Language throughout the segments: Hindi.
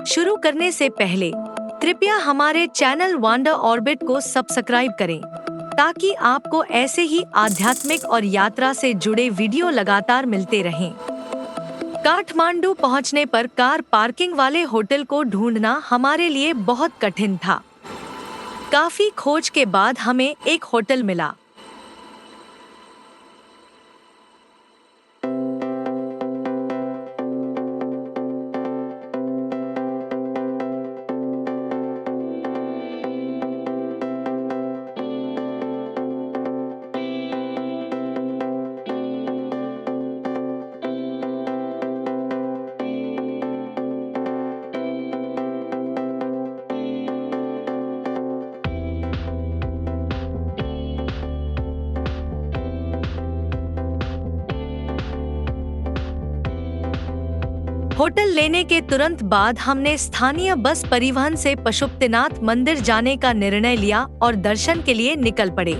शुरू करने से पहले कृपया हमारे चैनल वंडर ऑर्बिट को सब्सक्राइब करें ताकि आपको ऐसे ही आध्यात्मिक और यात्रा से जुड़े वीडियो लगातार मिलते रहें। काठमांडू पहुंचने पर कार पार्किंग वाले होटल को ढूंढना हमारे लिए बहुत कठिन था। काफी खोज के बाद हमें एक होटल मिला। होटल लेने के तुरंत बाद हमने स्थानीय बस परिवहन से पशुपतिनाथ मंदिर जाने का निर्णय लिया और दर्शन के लिए निकल पड़े।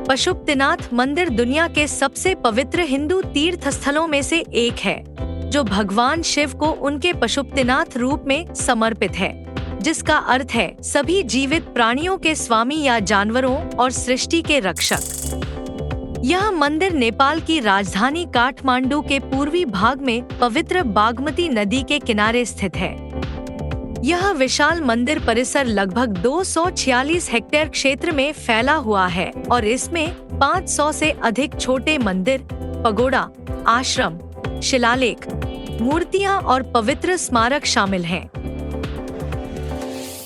पशुपतिनाथ मंदिर दुनिया के सबसे पवित्र हिंदू तीर्थ स्थलों में से एक है, जो भगवान शिव को उनके पशुपतिनाथ रूप में समर्पित है, जिसका अर्थ है सभी जीवित प्राणियों के स्वामी या जानवरों और सृष्टि के रक्षक। यह मंदिर नेपाल की राजधानी काठमांडू के पूर्वी भाग में पवित्र बागमती नदी के किनारे स्थित है। यह विशाल मंदिर परिसर लगभग 246 हेक्टेयर क्षेत्र में फैला हुआ है और इसमें 500 से अधिक छोटे मंदिर, पगोड़ा, आश्रम, शिलालेख, मूर्तियां और पवित्र स्मारक शामिल हैं,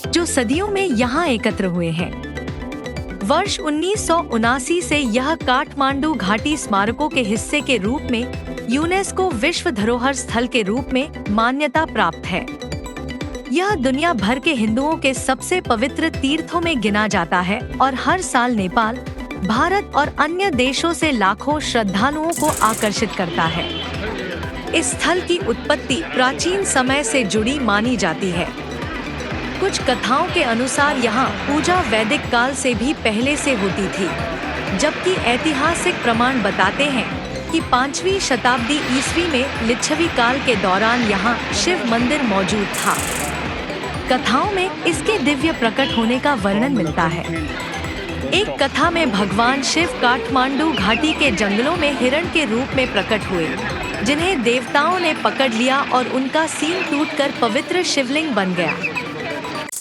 जो सदियों में यहाँ एकत्र हुए हैं। वर्ष 1979 से यह काठमांडू घाटी स्मारकों के हिस्से के रूप में यूनेस्को विश्व धरोहर स्थल के रूप में मान्यता प्राप्त है। यह दुनिया भर के हिंदुओं के सबसे पवित्र तीर्थों में गिना जाता है और हर साल नेपाल, भारत और अन्य देशों से लाखों श्रद्धालुओं को आकर्षित करता है। इस स्थल की उत्पत्ति प्राचीन समय से जुड़ी मानी जाती है। कुछ कथाओं के अनुसार यहाँ पूजा वैदिक काल से भी पहले से होती थी, जबकि ऐतिहासिक प्रमाण बताते हैं कि 5वीं शताब्दी ईस्वी में लिच्छवी काल के दौरान यहाँ शिव मंदिर मौजूद था। कथाओं में इसके दिव्य प्रकट होने का वर्णन मिलता है। एक कथा में भगवान शिव काठमांडू घाटी के जंगलों में हिरण के रूप में प्रकट हुए, जिन्हें देवताओं ने पकड़ लिया और उनका सींग टूटकर पवित्र शिवलिंग बन गया।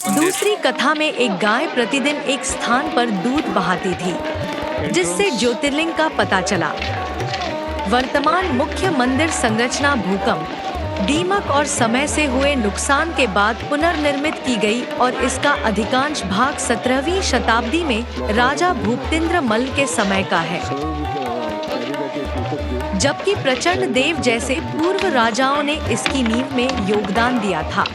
दूसरी कथा में एक गाय प्रतिदिन एक स्थान पर दूध बहाती थी, जिससे ज्योतिर्लिंग का पता चला। वर्तमान मुख्य मंदिर संरचना भूकंप, दीमक और समय से हुए नुकसान के बाद पुनर्निर्मित की गई और इसका अधिकांश भाग 17वीं शताब्दी में राजा भूपतिंद्र मल्ल के समय का है, जबकि प्रचंड देव जैसे पूर्व राजाओं ने इसकी नींव में योगदान दिया था।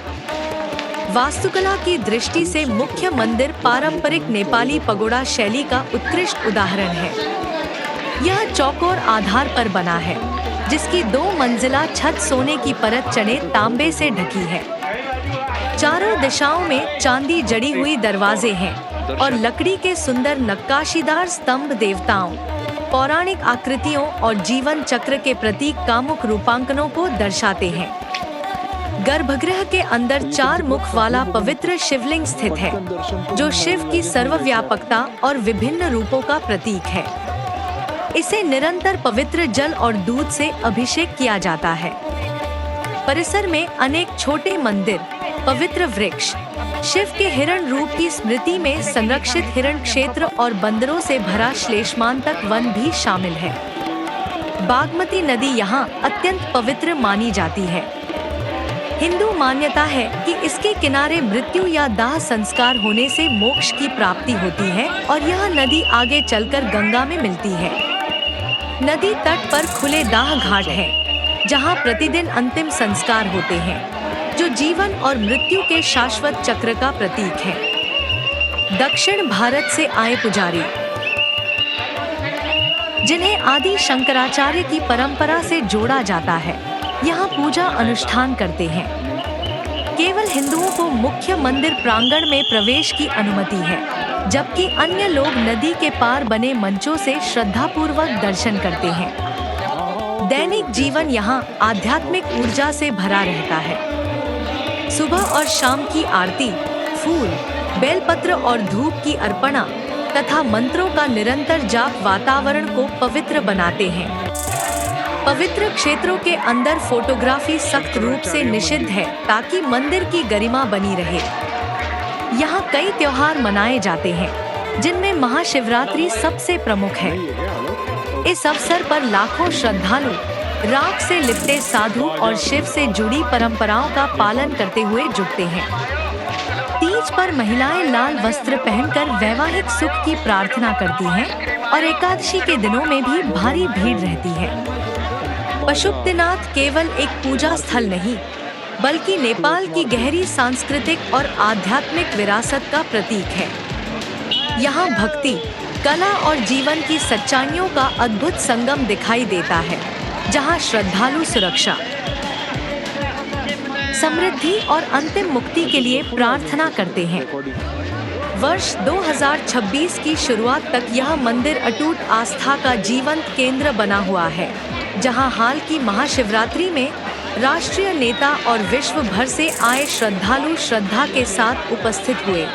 वास्तुकला की दृष्टि से मुख्य मंदिर पारंपरिक नेपाली पगोड़ा शैली का उत्कृष्ट उदाहरण है। यह चौकोर आधार पर बना है, जिसकी 2 मंजिला छत सोने की परत चढ़े तांबे से ढकी है। चारों दिशाओं में चांदी जड़ी हुई दरवाजे हैं और लकड़ी के सुंदर नक्काशीदार स्तंभ देवताओं, पौराणिक आकृतियों और जीवन चक्र के प्रतीक कामुक रूपांकनों को दर्शाते हैं। गर्भगृह के अंदर 4 मुख वाला पवित्र शिवलिंग स्थित है, जो शिव की सर्वव्यापकता और विभिन्न रूपों का प्रतीक है। इसे निरंतर पवित्र जल और दूध से अभिषेक किया जाता है। परिसर में अनेक छोटे मंदिर, पवित्र वृक्ष, शिव के हिरण रूप की स्मृति में संरक्षित हिरण क्षेत्र और बंदरों से भरा श्लेष्मांतक वन भी शामिल है। बागमती नदी यहाँ अत्यंत पवित्र मानी जाती है। हिंदू मान्यता है कि इसके किनारे मृत्यु या दाह संस्कार होने से मोक्ष की प्राप्ति होती है और यह नदी आगे चलकर गंगा में मिलती है। नदी तट पर खुले दाह घाट हैं, जहां प्रतिदिन अंतिम संस्कार होते हैं, जो जीवन और मृत्यु के शाश्वत चक्र का प्रतीक है। दक्षिण भारत से आए पुजारी, जिन्हें आदि शंकराचार्य की परंपरा से जोड़ा जाता है, यहाँ पूजा अनुष्ठान करते हैं। केवल हिंदुओं को मुख्य मंदिर प्रांगण में प्रवेश की अनुमति है, जबकि अन्य लोग नदी के पार बने मंचों से श्रद्धापूर्वक दर्शन करते हैं। दैनिक जीवन यहाँ आध्यात्मिक ऊर्जा से भरा रहता है। सुबह और शाम की आरती, फूल, बेलपत्र और धूप की अर्पणा तथा मंत्रों का निरंतर जाप वातावरण को पवित्र बनाते हैं। पवित्र क्षेत्रों के अंदर फोटोग्राफी सख्त रूप से निषिद्ध है ताकि मंदिर की गरिमा बनी रहे। यहाँ कई त्योहार मनाए जाते हैं, जिनमें महाशिवरात्रि सबसे प्रमुख है। इस अवसर पर लाखों श्रद्धालु राख से लिपटे साधु और शिव से जुड़ी परंपराओं का पालन करते हुए जुटते हैं। तीज पर महिलाएं लाल वस्त्र पहनकर वैवाहिक सुख की प्रार्थना करती हैं और एकादशी के दिनों में भी भारी भीड़ रहती है। पशुपतिनाथ केवल एक पूजा स्थल नहीं, बल्कि नेपाल की गहरी सांस्कृतिक और आध्यात्मिक विरासत का प्रतीक है। यहाँ भक्ति, कला और जीवन की सच्चाइयों का अद्भुत संगम दिखाई देता है, जहाँ श्रद्धालु सुरक्षा, समृद्धि और अंतिम मुक्ति के लिए प्रार्थना करते हैं। वर्ष 2026 की शुरुआत तक यह मंदिर अटूट आस्था का जीवंत केंद्र बना हुआ है, जहां हाल की महाशिवरात्रि में राष्ट्रीय नेता और विश्व भर से आए श्रद्धालु श्रद्धा के साथ उपस्थित हुए।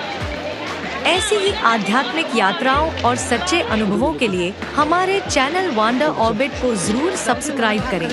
ऐसी ही आध्यात्मिक यात्राओं और सच्चे अनुभवों के लिए हमारे चैनल वंडर ऑर्बिट को जरूर सब्सक्राइब करें।